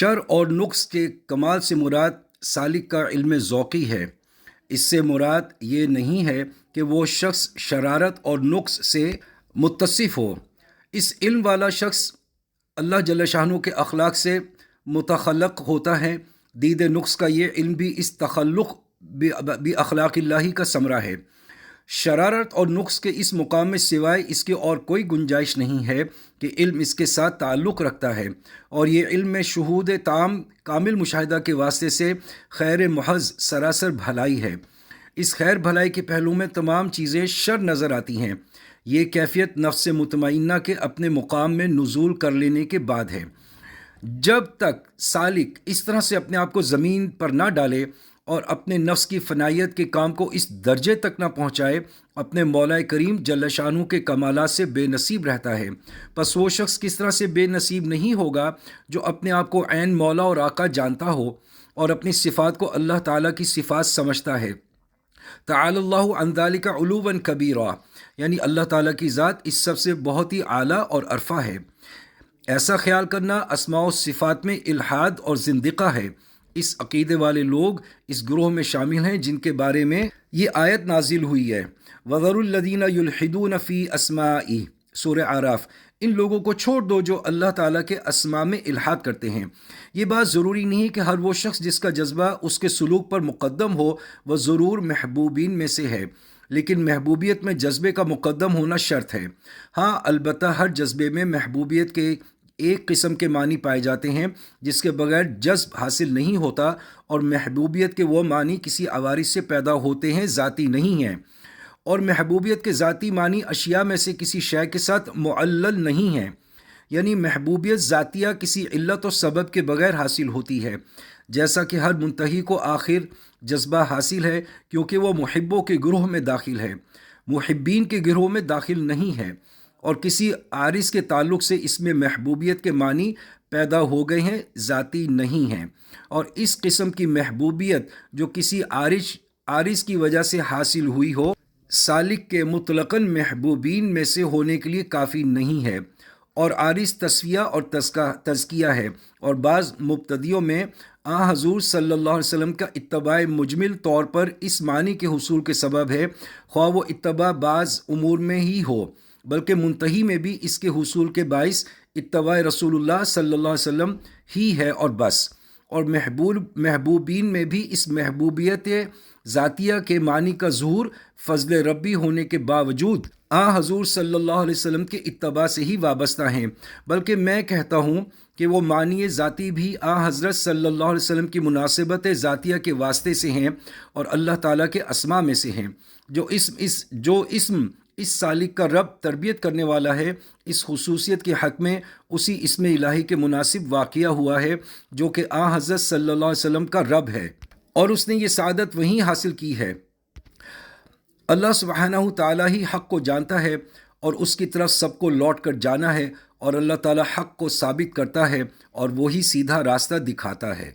شر اور نقص کے کمال سے مراد سالک کا علم ذوقی ہے۔ اس سے مراد یہ نہیں ہے کہ وہ شخص شرارت اور نقص سے متصف ہو۔ اس علم والا شخص اللہ جل شانہ کے اخلاق سے متخلق ہوتا ہے۔ دید نقص کا یہ علم بھی اس تخلق باخلاق اللہ کا ثمرہ ہے۔ شرارت اور نقص کے اس مقام میں سوائے اس کے اور کوئی گنجائش نہیں ہے کہ علم اس کے ساتھ تعلق رکھتا ہے، اور یہ علم میں شہود تام کامل مشاہدہ کے واسطے سے خیر محض سراسر بھلائی ہے۔ اس خیر بھلائی کے پہلو میں تمام چیزیں شر نظر آتی ہیں۔ یہ کیفیت نفس مطمئنہ کے اپنے مقام میں نزول کر لینے کے بعد ہے۔ جب تک سالک اس طرح سے اپنے آپ کو زمین پر نہ ڈالے اور اپنے نفس کی فنائیت کے کام کو اس درجے تک نہ پہنچائے، اپنے مولا کریم جل شانہ کے کمالات سے بے نصیب رہتا ہے۔ پس وہ شخص کس طرح سے بے نصیب نہیں ہوگا جو اپنے آپ کو عین مولا اور آقا جانتا ہو اور اپنی صفات کو اللہ تعالیٰ کی صفات سمجھتا ہے۔ تعالی اللہ عن ذلک علوا کبیرا، یعنی اللہ تعالیٰ کی ذات اس سب سے بہت ہی اعلیٰ اور عرفہ ہے۔ ایسا خیال کرنا اسماء و صفات میں الحاد اور زندقہ ہے۔ اس عقیدے والے لوگ اس گروہ میں شامل ہیں جن کے بارے میں یہ آیت نازل ہوئی ہے۔ وَذَرُوا الَّذِينَ يُلْحِدُونَ فِي أَسْمَائِهِ، سورہ اعراف۔ ان لوگوں کو چھوڑ دو جو اللہ تعالیٰ کے اسماء میں الحاد کرتے ہیں۔ یہ بات ضروری نہیں کہ ہر وہ شخص جس کا جذبہ اس کے سلوک پر مقدم ہو وہ ضرور محبوبین میں سے ہے، لیکن محبوبیت میں جذبے کا مقدم ہونا شرط ہے۔ ہاں البتہ ہر جذبے میں محبوبیت کے ایک قسم کے معنی پائے جاتے ہیں جس کے بغیر جذب حاصل نہیں ہوتا، اور محبوبیت کے وہ معنی کسی عوارض سے پیدا ہوتے ہیں، ذاتی نہیں ہیں، اور محبوبیت کے ذاتی معنی اشیاء میں سے کسی شے کے ساتھ معلل نہیں ہیں، یعنی محبوبیت ذاتیہ کسی علت و سبب کے بغیر حاصل ہوتی ہے، جیسا کہ ہر منتہی کو آخر جذبہ حاصل ہے کیونکہ وہ محبوں کے گروہ میں داخل ہے، محبین کے گروہ میں داخل نہیں ہے، اور کسی عارض کے تعلق سے اس میں محبوبیت کے معنی پیدا ہو گئے ہیں، ذاتی نہیں ہیں۔ اور اس قسم کی محبوبیت جو کسی عارض کی وجہ سے حاصل ہوئی ہو، سالک کے مطلقاً محبوبین میں سے ہونے کے لیے کافی نہیں ہے، اور عارض تسویہ اور تزکیہ ہے، اور بعض مبتدیوں میں حضور صلی اللہ علیہ وسلم کا اتباع مجمل طور پر اس معنی کے حصول کے سبب ہے، خواہ وہ اتباع بعض امور میں ہی ہو، بلکہ منتہی میں بھی اس کے حصول کے باعث اتباع رسول اللہ صلی اللہ علیہ وسلم ہی ہے اور بس۔ اور محبوبین میں بھی اس محبوبیت ذاتیہ کے معنی کا ظہور فضل ربی ہونے کے باوجود حضور صلی اللہ علیہ وسلم کے اتباع سے ہی وابستہ ہیں، بلکہ میں کہتا ہوں کہ وہ معنی ذاتی بھی حضرت صلی اللہ علیہ وسلم کی مناسبت ذاتیہ کے واسطے سے ہیں اور اللہ تعالیٰ کے اسماء میں سے ہیں۔ جو اسم اس سالک کا رب تربیت کرنے والا ہے، اس خصوصیت کے حق میں اسی اسم الہی کے مناسب واقعہ ہوا ہے جو کہ حضرت صلی اللہ علیہ وسلم کا رب ہے، اور اس نے یہ سعادت وہیں حاصل کی ہے۔ اللہ سبحانہ تعالیٰ ہی حق کو جانتا ہے اور اس کی طرف سب کو لوٹ کر جانا ہے، اور اللہ تعالیٰ حق کو ثابت کرتا ہے اور وہی سیدھا راستہ دکھاتا ہے۔